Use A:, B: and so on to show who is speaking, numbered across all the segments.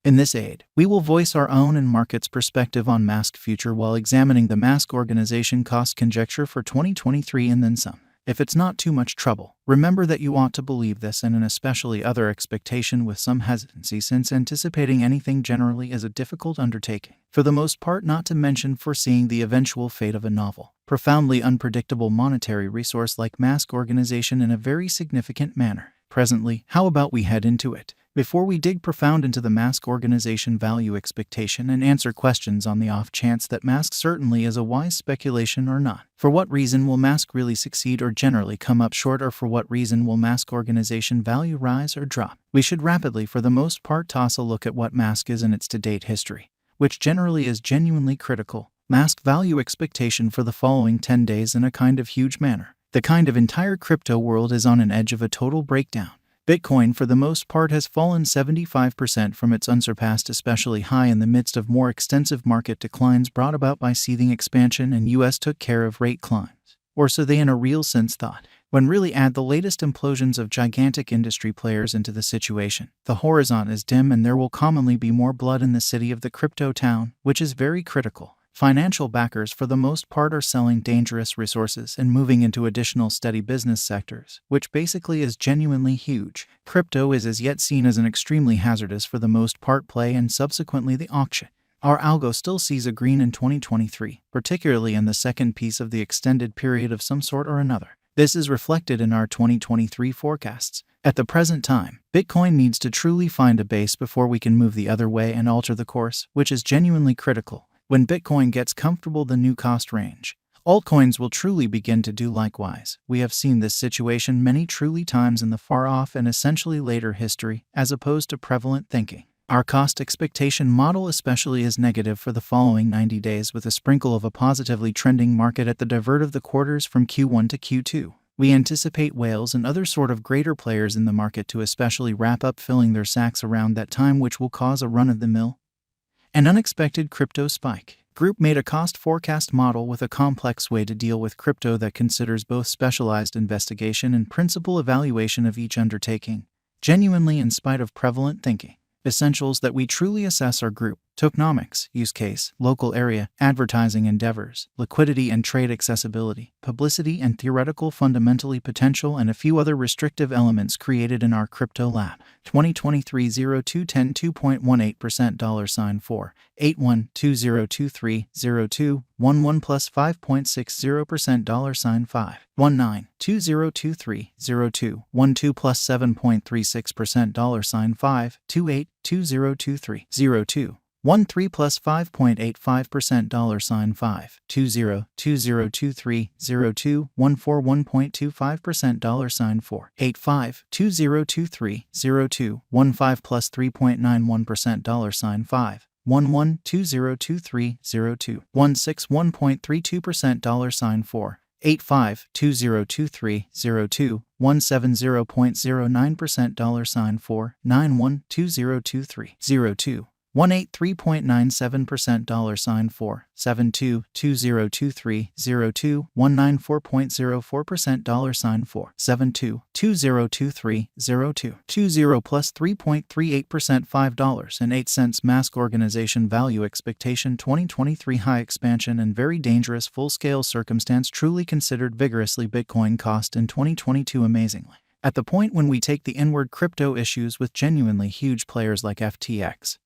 A: In this aid, we will voice our own and market's perspective on mask future while examining the mask organization cost conjecture for 2023 and then some. If it's not too much trouble, remember that you ought to believe this and an especially other expectation with some hesitancy, since anticipating anything generally is a difficult undertaking, for the most part, not to mention foreseeing the eventual fate of a novel, profoundly unpredictable monetary resource like mask organization in a very significant manner. Presently, how about we head into it? Before we dig profound into the mask organization value expectation and answer questions on the off chance that mask certainly is a wise speculation or not. For what reason will mask really succeed or generally come up short, or for what reason will mask organization value rise or drop? We should rapidly, for the most part, toss a look at what mask is in its to-date history, which generally is genuinely critical. Mask value expectation for the following 10 days in a kind of huge manner. The kind of entire crypto world is on an edge of a total breakdown. Bitcoin, for the most part, has fallen 75% from its unsurpassed especially high in the midst of more extensive market declines brought about by seething expansion and US took care of rate climbs. Or so they in a real sense thought. When really add the latest implosions of gigantic industry players into the situation, the horizon is dim and there will commonly be more blood in the city of the crypto town, which is very critical. Financial backers for the most part are selling dangerous resources and moving into additional steady business sectors, which basically is genuinely huge. Crypto is as yet seen as an extremely hazardous for the most part play and subsequently the auction. Our algo still sees a green in 2023, particularly in the second piece of the extended period of some sort or another. This is reflected in our 2023 forecasts. At the present time, Bitcoin needs to truly find a base before we can move the other way and alter the course, which is genuinely critical. When Bitcoin gets comfortable the new cost range, altcoins will truly begin to do likewise. We have seen this situation many truly times in the far-off and essentially later history, as opposed to prevalent thinking. Our cost expectation model especially is negative for the following 90 days, with a sprinkle of a positively trending market at the divert of the quarters from Q1 to Q2. We anticipate whales and other sort of greater players in the market to especially wrap up filling their sacks around that time, which will cause a run-of-the-mill an unexpected crypto spike. Group made a cost forecast model with a complex way to deal with crypto that considers both specialized investigation and principal evaluation of each undertaking, genuinely in spite of prevalent thinking. Essentials that we truly assess are group, tokenomics, use case, local area, advertising endeavors, liquidity and trade accessibility, publicity and theoretical fundamentally potential, and a few other restrictive elements created in our crypto lab. 2023 0210 $2.18 $4 81 2023 02 11 plus 5.60% $5 19 2023 02 12 plus 7.36% $5 28 2023 02 13 plus 5.85% $5 20 2023 02 14 1.25% $4 85 2023 02 15 plus 3.91% $5 11 2023 02 16 1.32% $4 85 2023 02 170.09% $4 91 2023 02 183.97% $4 72 2023 02 194.04% $4 72 2023 02 20 plus 3.38% $5.08 Mask organization value expectation 2023 high expansion and very dangerous full-scale circumstance truly considered vigorously Bitcoin cost in 2022 amazingly. At the point when we take the inward crypto issues with genuinely huge players like FTX,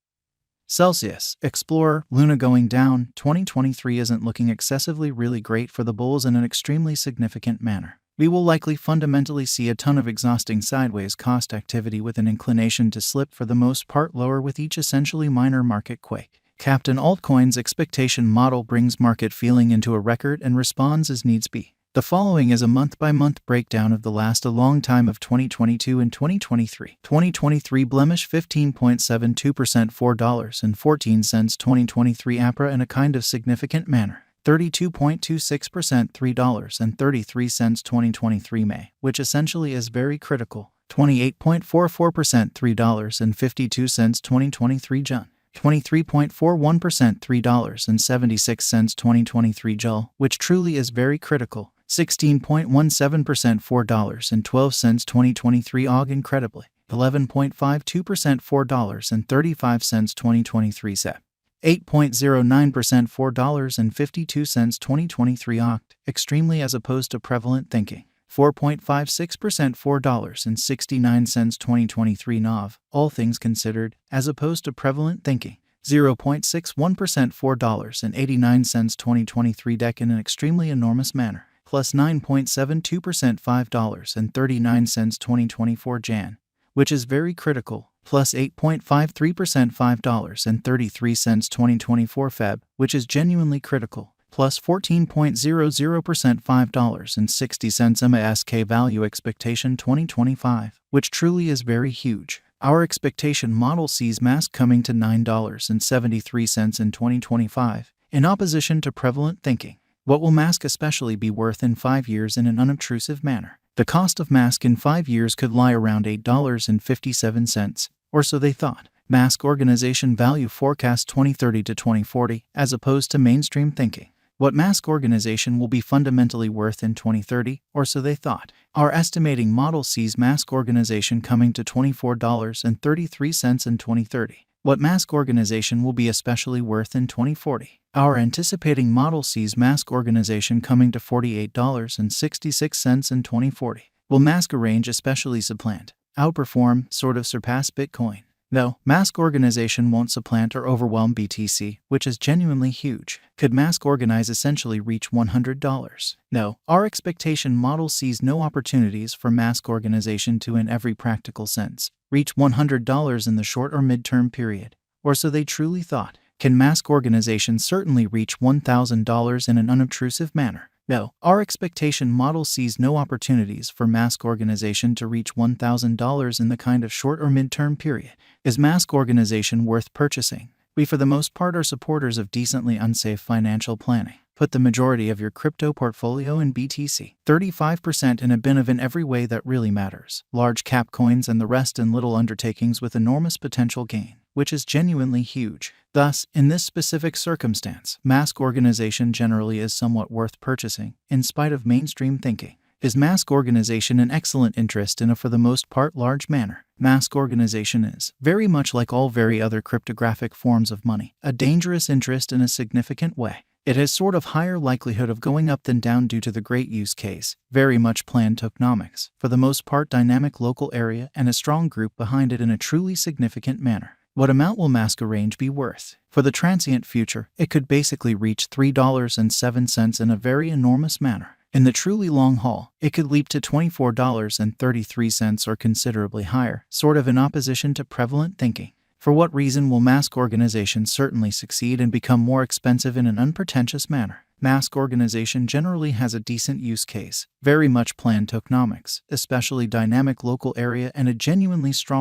A: Celsius, Explorer, Luna going down, 2023 isn't looking excessively really great for the bulls in an extremely significant manner. We will likely fundamentally see a ton of exhausting sideways cost activity with an inclination to slip for the most part lower with each essentially minor market quake. Captain Altcoin's expectation model brings market feeling into a record and responds as needs be. The following is a month-by-month breakdown of the last a long time of 2022 and 2023. 2023 blemish 15.72% $4.14 2023 APRA in a kind of significant manner. 32.26% $3.33 2023 May, which essentially is very critical. 28.44% $3.52 2023 June. 23.41% $3.76 2023 Jul, which truly is very critical. 16.17% $4.12 2023 AUG incredibly. 11.52% $4.35 2023 SEP. 8.09% $4.52 2023 Oct. Extremely as opposed to prevalent thinking. 4.56% $4.69 2023 NOV. All things considered, as opposed to prevalent thinking. 0.61% $4.89 2023 DEC in an extremely enormous manner. Plus 9.72% $5.39 2024 Jan, which is very critical. Plus 8.53% $5.33 2024 Feb, which is genuinely critical. Plus 14.00% $5.60 MASK value expectation 2025, which truly is very huge. Our expectation model sees MASK coming to $9.73 in 2025, in opposition to prevalent thinking. What will MASK especially be worth in 5 years in an unobtrusive manner? The cost of MASK in 5 years could lie around $8.57, or so they thought. MASK organization value forecast 2030 to 2040, as opposed to mainstream thinking. What MASK organization will be fundamentally worth in 2030, or so they thought. Our estimating model sees MASK organization coming to $24.33 in 2030. What MASK organization will be especially worth in 2040. Our anticipating model sees MASK organization coming to $48.66 in 2040. Will MASK range especially supplant, outperform, sort of surpass Bitcoin? No, MASK organization won't supplant or overwhelm BTC, which is genuinely huge. Could MASK organize essentially reach $100? No, our expectation model sees no opportunities for MASK organization to, in every practical sense, reach $100 in the short or midterm period, or so they truly thought. Can MASK organization certainly reach $1,000 in an unobtrusive manner? No, our expectation model sees no opportunities for MASK organization to reach $1,000 in the kind of short or midterm period. Is MASK organization worth purchasing? We for the most part are supporters of decently unsafe financial planning. Put the majority of your crypto portfolio in BTC. 35% in a bin of in every way that really matters. Large cap coins and the rest in little undertakings with enormous potential gain, which is genuinely huge. Thus, in this specific circumstance, MASK organization generally is somewhat worth purchasing, in spite of mainstream thinking. Is MASK organization an excellent interest in a for the most part large manner? MASK organization is, very much like all very other cryptographic forms of money, a dangerous interest in a significant way. It has sort of higher likelihood of going up than down due to the great use case, very much planned tokenomics, for the most part dynamic local area and a strong group behind it in a truly significant manner. What amount will MASK range be worth? For the transient future, it could basically reach $3.07 in a very enormous manner. In the truly long haul, it could leap to $24.33 or considerably higher, sort of in opposition to prevalent thinking. For what reason will MASK organization certainly succeed and become more expensive in an unpretentious manner? MASK organization generally has a decent use case, very much planned tokenomics, especially dynamic local area and a genuinely strong